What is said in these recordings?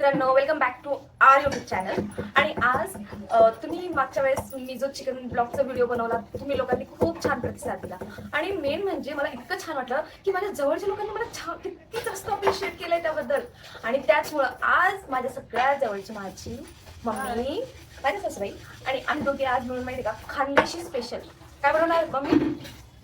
मित्रांनो, welcome back to our YouTube channel. आणि आज तुम्ही मागच्या वेळेस मी जो चिकन ब्लॉगचा व्हिडिओ बनवला, तुम्ही लोकांनी खूप छान प्रतिसाद दिला. आणि मेन म्हणजे मला इतकं छान वाटलं की माझ्या जवळच्या लोकांनी मला किती जास्त अप्रिशिएट केलंय त्याबद्दल. आणि त्याचमुळं आज माझ्या सगळ्यात जवळची माझी मम्मी, माझ्या सासूबाई आणि आम्ही दोघे आज मिळून माहिती का खानदेशी स्पेशल काय बनवणार मम्मी?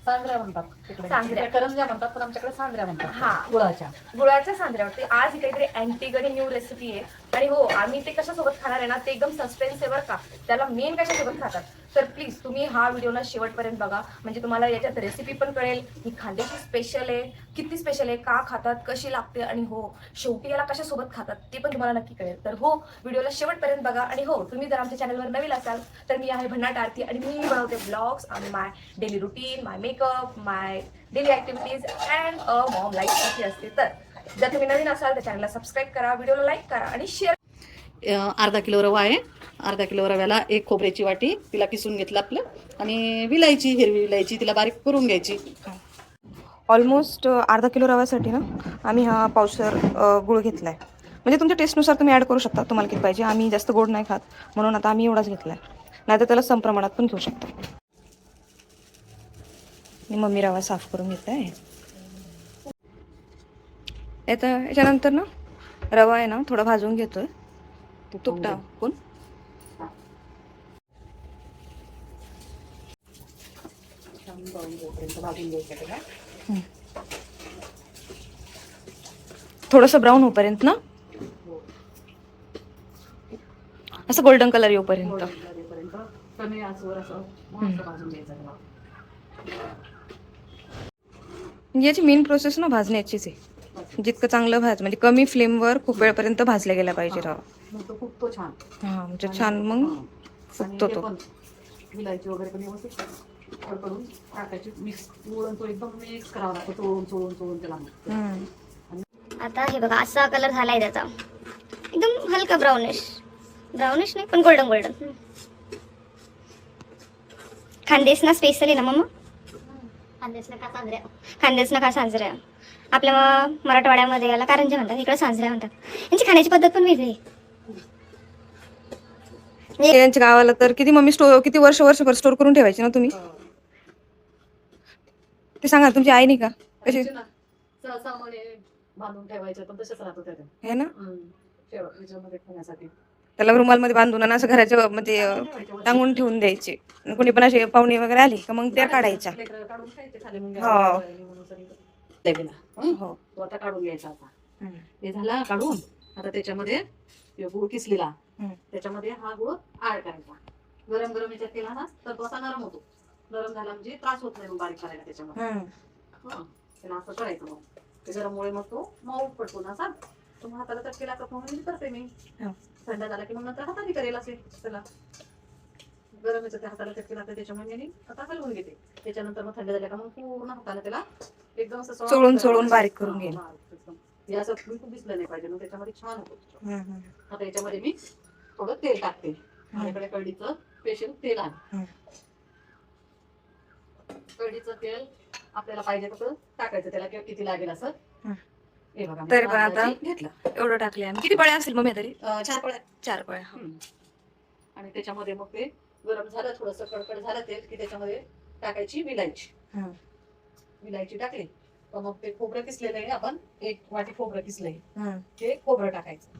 सांजऱ्या म्हणतात तिकडे, सांजऱ्या. करंज्या म्हणतात पण आमच्याकडे सांजऱ्या म्हणतात. हा, गुळाच्या सांजऱ्यावरती आज ही काहीतरी अँटिगडी न्यू रेसिपी आहे. आणि हो, आम्ही ते कशासोबत खाणार आहे ना, ते एकदम सस्पेन्स आहे बरं का. त्याला मेन कशासोबत खातात तर प्लीज तुम्ही हा व्हिडिओ ना शेवटपर्यंत बघा, म्हणजे तुम्हाला याच्यात रेसिपी पण कळेल ही खानदेशी स्पेशल आहे, किती स्पेशल आहे, का खातात, कशी लागते, आणि हो शेवटी याला कशासोबत खातात ते पण तुम्हाला नक्की कळेल. तर हो, व्हिडिओला शेवटपर्यंत बघा. आणि हो, तुम्ही जर आमच्या चॅनलवर नवीन असाल तर मी आहे भन्नाट आरती आणि मी बनवते blogs on my daily routine, my makeup, my daily activities and a mom life कशी असते. तर जर तुम्ही नवीन असाल तर चॅनलला सबस्क्राईब करा, व्हिडिओला लाईक करा आणि शेअर. अर्धा किलो रवा आहे. अर्धा किलो रव्याला एक खोबऱ्याची वाटी, तिला किसून घेतलं आपलं, आणि विलायची, हिरवी विलायची तिला बारीक करून घ्यायची. ऑलमोस्ट अर्धा किलो रव्यासाठी ना आम्ही हा पावशर गुळ घेतला आहे. म्हणजे तुमच्या टेस्टनुसार तुम्ही ॲड करू शकता, तुम्हाला किती पाहिजे. आम्ही जास्त गोड नाही खात म्हणून आता आम्ही एवढाच घेतला आहे, नाही तर त्याला सम प्रमाणात पण घेऊ शकता. मी मम्मी रवा साफ करून घेत आहे. याच्यानंतर ना रवा आहे ना थोडा भाजून घेतोय, तूप टाकून. थोडंसं ब्राऊन होईपर्यंत ना, असं गोल्डन कलर येऊपर्यंत. कमी आचेवर असं मस्त भाजून घ्यायचं. याची मेन प्रोसेस ना भाजण्याचीच आहे. जितकं चांगलं म्हणजे कमी फ्लेमवर खूप वेळपर्यंत भाजला गेला पाहिजे रवा. मग तो फुगतो छान. हा, म्हणजे छान मग फुगतो तो. विलायची वगैरे पण व्यवस्थित कडकडून टाकायची, मिक्स तो एकदम मिक्स करावा लागतो, चोळून त्याला. आता हे बघा असा कलर झालाय त्याचा, एकदम हलका ब्राउनिश नाही पण गोल्डन गोल्डन. खानदेश ना स्पेशल आहे ना मम्मा, खानदेश ना का सांजऱ्या. आपल्या मराठवाड्यामध्ये याला कारंजा म्हणतात, इकडे सांजऱ्या म्हणतात. यांची खाण्याची पद्धत पण वेगळी आहे. यांच्या गावाला तर किती मम्मी किती वर्षभर स्टोर करून ठेवायची ना तुम्ही, ते सांगा तुमची आई नाही का कशी बांधून ठेवायचं, पण तसंच राहतो त्याला, है ना. फ्रीजरमध्ये ठेवण्यासाठी त्याला रुमाल मध्ये बांधून आणि असं घराच्या मध्ये टांगून ठेवून द्यायचे. कोणी पण असे पाहुणे वगैरे आली का मग त्या काढायच्या. काढून खायचे खाली. हो, तो आता काढून घ्यायचा. आता हे झाला काढून. आता त्याच्यामध्ये गुळ किसलेला, त्याच्यामध्ये हा गुळ ऍड करायचा. गरम याच्यात केला ना तर तो असा नरम होतो. नरम झाला म्हणजे त्रास होत नाही बारीक करायला त्याच्यामध्ये. त्याला असं करायचं. मग ते गरममुळे मग तो मऊ पडतो ना असा. तो हाताला तर केला तर म्हणून करते मी. थंड झाला की मग नंतर हाताने करेल असे. त्याला गरम याच्या हाताला चटके लागते, त्याच्यामुळे मी आता हलवून घेते. त्याच्यानंतर मग थंड झाल्या का मग पूर्ण हाताने त्याला एकदम असं चोळून बारीक करून घेईल. हे असं खूप दिसलं नाही पाहिजे, मग त्याच्यामध्ये छान होतो. आता याच्यामध्ये मी थोडं तेल टाकते. माझ्याकडे कढीचं स्पेशल तेल आहे. कढीचं तेल आपल्याला पाहिजे तसं टाकायचं, त्याला किती लागेल असं. हे बघा तरी पण आता घेतलं एवढं टाकले. किती पळ्या असेल मम्मी तरी? 4 पळ्या. आणि त्याच्यामध्ये मग ते गरम झालं, थोडस कडकड झालं तेल की त्याच्यामध्ये टाकायची विलायची टाकली तर मग ते खोबरं किसलेलं आहे, आपण 1 वाटी खोबरं किसलंय, ते खोबरं टाकायचं.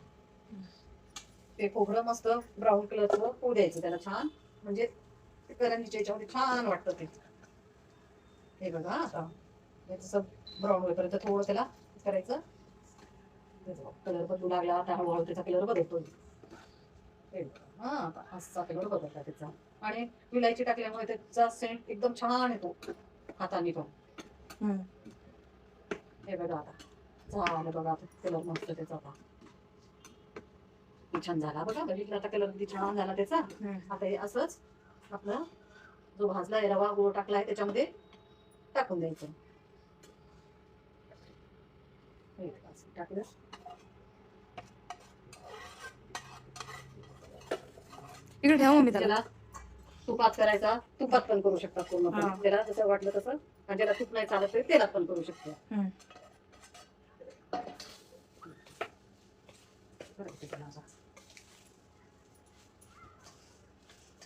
ते खोबरं मस्त ब्राऊन कलरचं होऊ द्यायचं त्याला छान, म्हणजे करंजीच्या याच्यामध्ये छान वाटतं ते. हे बघा आता जसं ब्राऊन होईपर्यंत थोडं त्याला करायचं. कलर बदलू लागला आता, हळूहळू त्याचा कलर बदलतो. असा कलर बदलला त्याचा. आणि विलायची टाकल्यामुळे त्याचा सेंट एकदम छान येतो हाताने पण. हे बघा आता झालं. बघा आता कलर मस्त त्याचा आता छान झाला. बघा बघितलं आता कलर किती छान झाला त्याचा. आता हे असंच आपला जो भाजला रवा गुळ टाकला आहे त्याच्यामध्ये टाकून द्यायचं. टाकलं इकडे ठेवा मम्मी. त्याला तुपात करायचा, तुपात पण करू शकता पूर्णपणे. त्याला जसं वाटलं तसं. आणि ज्याला तूप नाही चालत तरी तेलात पण करू शकतो.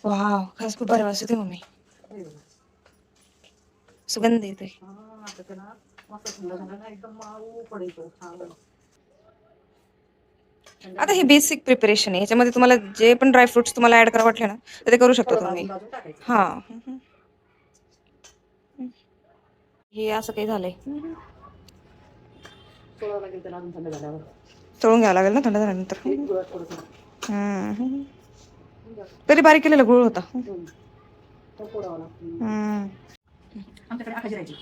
वाव खरंच खूप भारी वाजते मम्मी. सुगंध येतोय. आता त्याला मस्त थंड झालं ना एकदम माऊ पडायचं छान. आता हे बेसिक प्रिपरेशन आहे. ह्याच्यामध्ये तुम्हाला जे पण ड्रायफ्रुट्स तुम्हाला ऍड करा वाटले ना तर ते करू शकता थोडं तुम्ही. भाजून टाकायचं. हा हे असं काही झालंय. सोडावं लागेल त्याला अजून थंड झाल्यावर. तळून घ्यावं लागेल ना थंड झाल्यानंतर. एक गुळात थोडंसं. हम्म. तरी बारीक केलेला गुळ होता. तो फोडावा लागतो. हम्म. आमच्याकडे आकाशी राहायची.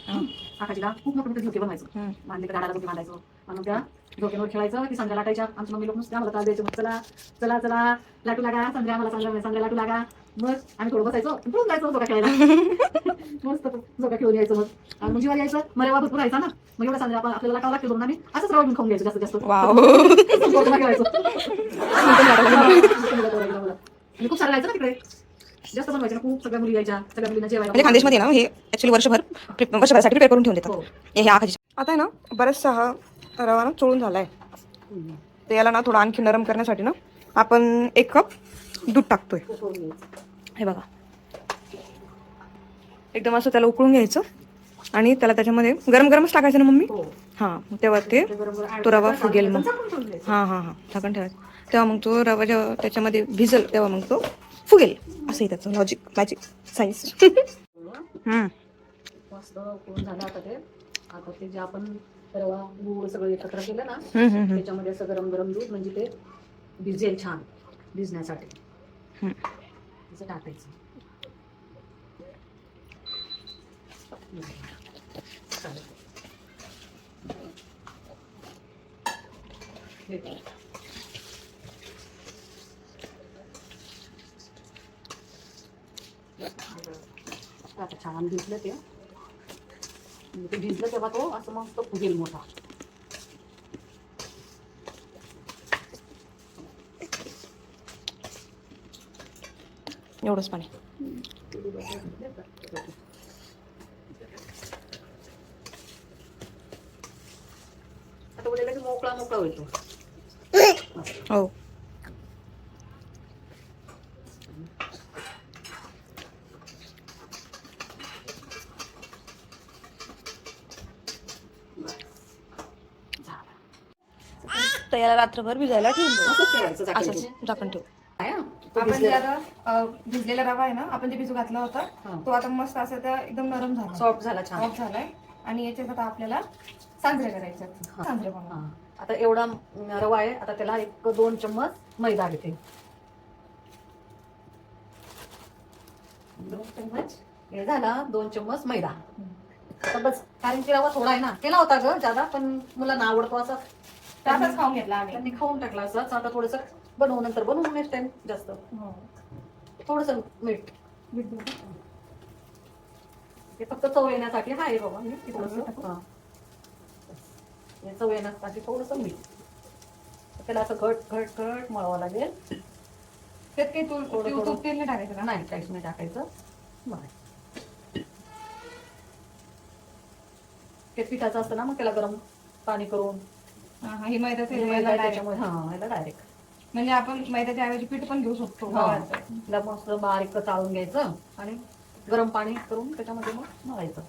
आकाशीला खूप मोठे मोठे झोके बनवायचो. मांडले का झाडाला झोके मांडायचो. आणि त्या झोक्यावर खेळायचं की संध्या लाटायच्या. आमची मम्मी लोक नुसते आम्हाला त्रास द्यायचे. मग चला चला चला लाटू लागा संध्या आम्हाला संध्या लाटू लागा. मग आम्ही थोडं बसायचो पळून जायचो झोका खेळायला. मस्त झोका खेळून यायचं. मग आणि मग जीवावर यायचं. मरेवा भरपूर राहायचा ना. मग एवढा संध्या आपण आपल्याला लाटावं लागते म्हणून आम्ही असंच राहून खाऊन घ्यायचं जास्त जास्त. झोका खेळायचो. खूप सारं राहायचं ना तिकडे. जास्त बनवायचं ना खूप. सगळ्या मुली यायच्या. सगळ्या मुलींना जेवायला. म्हणजे खानदेशमध्ये ना हे ऍक्च्युली वर्षभरासाठी प्रिपेअर करून ठेवून देतात. हे आखाची. आता आहे ना बराचसा हा रवा ना चोळून झालाय. तर याला ना थोडं आणखी नरम करण्यासाठी ना आपण 1 कप दूध टाकतोय. हे बघा एकदम असं त्याला उकळून घ्यायचं आणि त्याला त्याच्यामध्ये गरम गरमच टाकायचं ना मम्मी. हा तेव्हा ते तो रवा फुगेल मग. हा हा हा झाकण ठेवायचं. तेव्हा मग तो रवा जेव्हा त्याच्यामध्ये भिजल तेव्हा मग तो फुगेल. असं त्याचं लॉजिक मॅजिक सायन्स. मस्त उकळून झालं आता ते. आता ते जे आपण रवा गूळ सगळं एकत्र केलं ना त्याच्यामध्ये असं गरम गरम दूध म्हणजे ते भिजेल छान. भिजण्यासाठी असं टाकायचं. आता छान भिजलं ते. ते भिजलं तेव्हा तो असं मस्त फुगेल मोठा. एवढंच पाणी. आता उद्याला की मोकळा मोकळा होईल. हो तर याला रात्रभर भिजायला ठेवून असंच द्यायचं. असंच झाकण ठेवू. आपण जे आता भिजलेला रवा आहे ना आपण जे भिजू घातला होता तो आता मस्त असं त्या एकदम नरम झाला. सॉफ्ट झाला छान. सॉफ्ट झालाय. आणि याच्यात आता आपल्याला सांजरे करायचे. सांजरे बनवा. आता एवढा रवा आहे. आता त्याला 1-2 चम्मच मैदा घेते. 2 चम्मच हे झाला. 2 चम्मच मैदा. आता बस कारण की रवा थोडा आहे ना. केला होता ग ज्यादा पण मुलांना आवडतो असं त्यातच खाऊन घेतला आम्ही. त्यांनी खाऊन टाकला असं. आता थोडस बनवू नंतर बनवून नेक्स्ट टाइम जास्त थोडस मीठ. हे फक्त चव येण्यासाठी आहे बाबा. हे चव येण्यासाठी थोडस मीठ. त्याला असं घट घट घट मळावं लागेल. त्यात काही तूप तेल नाही टाकायचं का? नाही काहीच नाही टाकायचं. ते पिठाचं असतं ना मग त्याला गरम पाणी करून हे मैद्याचं त्याच्यामुळे याला डायरेक्ट म्हणजे आपण मैद्याच्या ऐवजी पीठ पण घेऊ शकतो. त्याला मस्त बारीक चाळून घ्यायचं आणि गरम पाणी करून त्याच्यामध्ये मग मळायचं.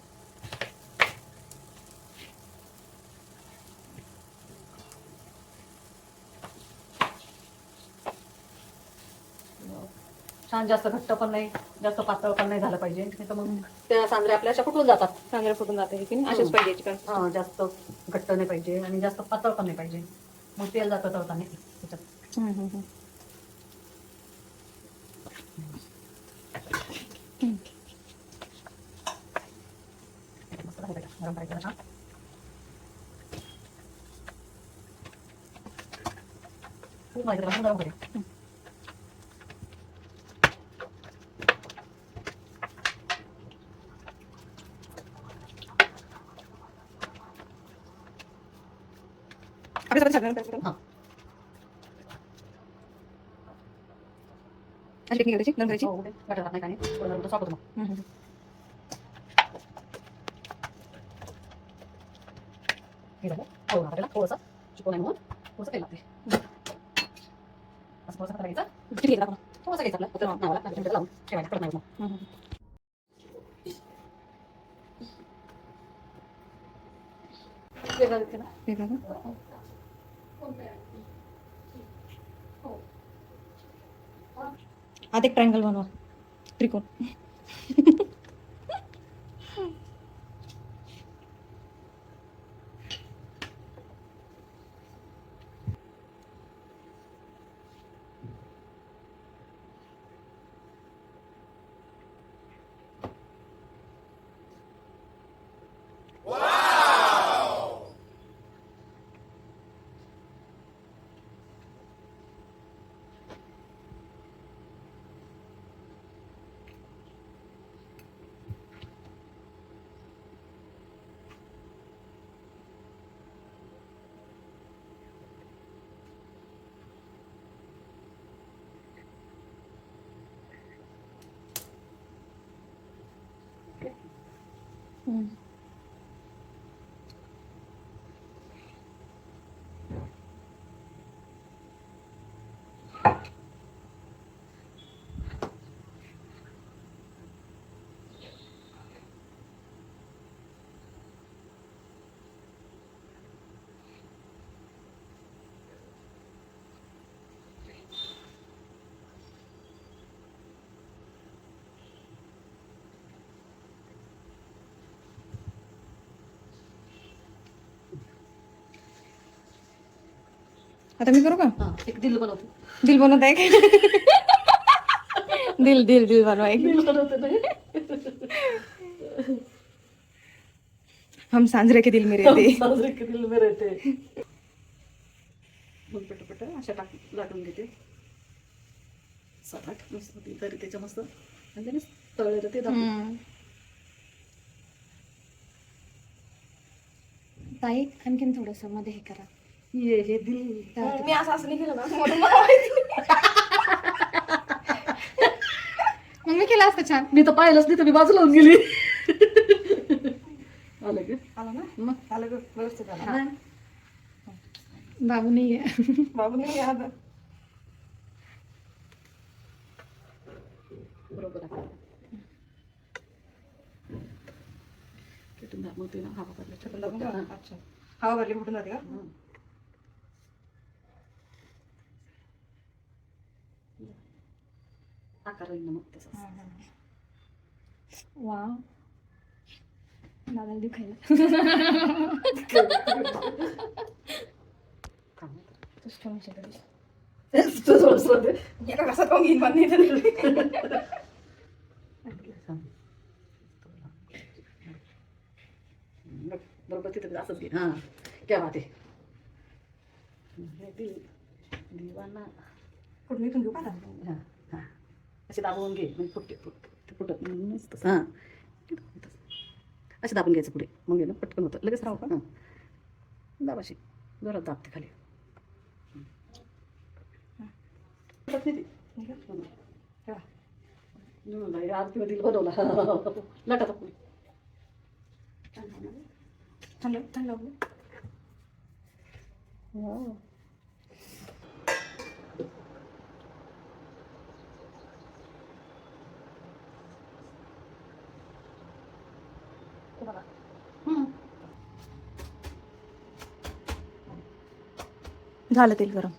छान जास्त घट्ट पण नाही जास्त पातळ पण नाही झालं पाहिजे. नाही तर मग त्या सांजऱ्या आपल्या अशा फुटून जातात. सांजरे फुटून जाते असेच पाहिजे चिकन. जास्त घट्ट नाही पाहिजे आणि जास्त पातळ पण नाही पाहिजे. मग तेल जातं तळताना त्याच्यात. गरम करायचं ना. खूप माहिती आहे गरम करेल. थोडंसं चिकन आहे म्हणून थोडंसं तेल लागते. थोडंसं करायचं किती घ्यायचं आपण थोडंसं घ्यायचं आपलं फक्त नावाला त्याच्यामध्ये लावून ठेवायचं परत नाही मग वेगळं दिसते ना वेगळं का? आता एक ट्रायंगल बनवा, त्रिकोण. आता मी करू का? हां एक दिल बनवते दिल बनवत आहे का? दिल दिल दिल बनवा एक. दिल बनवते नाही हम सांजरे के दिल में रहते. साजरे के दिल में रहते मग पटपट अशा लाटून घेते 7-8 मस्त तरी त्याच्या मस्त आणि त्याने तळलेलं ते दाखवते ताई आणखीन थोडस मध्ये हे करा. ये हे दिल मी असं नाही केलं ना म्हणून मला माहिती. मग मी केलं असतं छान. मी तर पाहिलंच नाही तर मी बाजूला होऊन गेली आलं का आलं ना? मग आलं का? व्यवस्थित आलं. नाही. बाबू नाहीये. बाबू नाही आलं. बरोबर आहे मग ते ना हवा भरल्या अच्छा, हवा भरली फुटून जाते का? आकार येईल ना मग तसंच वा दादाला दुखायला. एका कसा पाहून घेईन पण नाही. बरोबर तिथे असंच घे हां क्या बात आहे दिवाना कुठून इथून घेऊ का आता? हां हां असे दाबवून घे म्हणजे फुटते फुटत मस्त हां असे दाबून घ्यायचं पुढे मग ना पटकन होतं लगेच राहू का हां दाब अशी जोरात दाबते खाली आरतीमध्ये बनवला लाटा पुढे थांबलं थांबलं. झालं तेल गरम.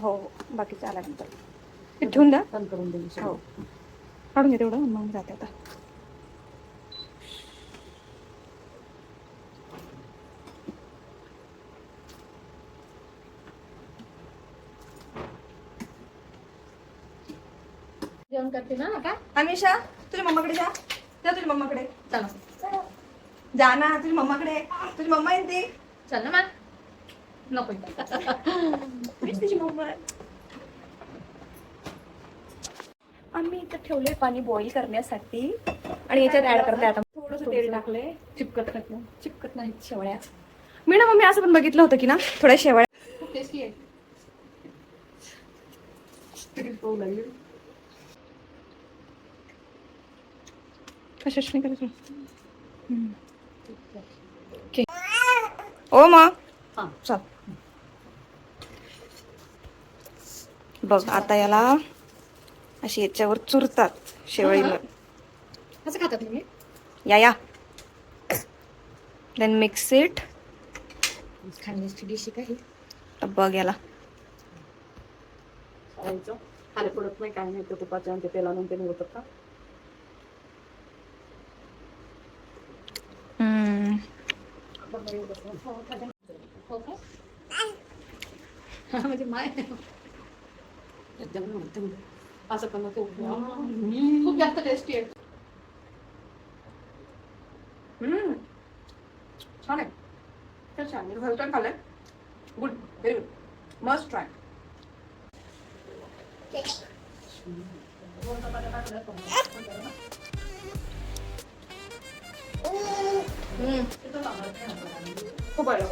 हो बाकीचं आल्यानंतर हे ठेवून द्या. बंद करून देईल हो काढून घे तेवढं मग जाते आता. जेवण करते ना का? अमिषा तुझ्या मम्माकडे जा. जा तुझ्या मम्माकडे. चला जा ना तुझ्या मम्माकडे. तुझी मम्मा येते. चल ना मग. नको मीच तुझी मम्मा आहे. आम्ही इथं ठेवले पाणी बॉईल करण्यासाठी आणि याच्यात ऍड करते आता थोडंसं तेल टाकले. चिपकत नाही शेवळ्या. मी ना मम्मी असं पण बघितलं होतं की ना थोड्या शेवळ्या खूप टेस्टी आहे. कशाच नाही करायचं. ओ मग हा. चल बघ आता याला अशी याच्यावर चुरतात शेवळी. कसं खातात तुम्ही? या देन मिक्स इट. खाण्याची डिश काही बघ याला खाली पडत नाही काय नाही. ते तुपाच्या आणि ते तेलानंतर होतात का? म्हणजे माय असं पण नको. खूप जास्त टेस्टी आहे. छान आहे. तर छान मी फर्स्ट टाइम खाल्लंय. Good, very good, must try. खूप बरं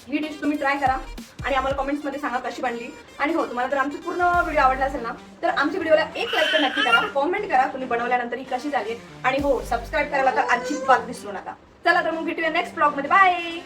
ही डिश तुम्ही ट्राय करा आणि आम्हाला कमेंट्स मध्ये सांगा कशी बनली. आणि हो, तुम्हाला जर आमची पूर्ण व्हिडिओ आवडला असेल ना तर आमच्या व्हिडिओला एक लाईक तर नक्की करा. कॉमेंट करा तुम्ही बनवल्यानंतर ही कशी झाली. आणि हो, सबस्क्राईब करायला तर अजिबात विसरू नका. चला तर मग भेटूया नेक्स्ट ब्लॉग मध्ये. बाय.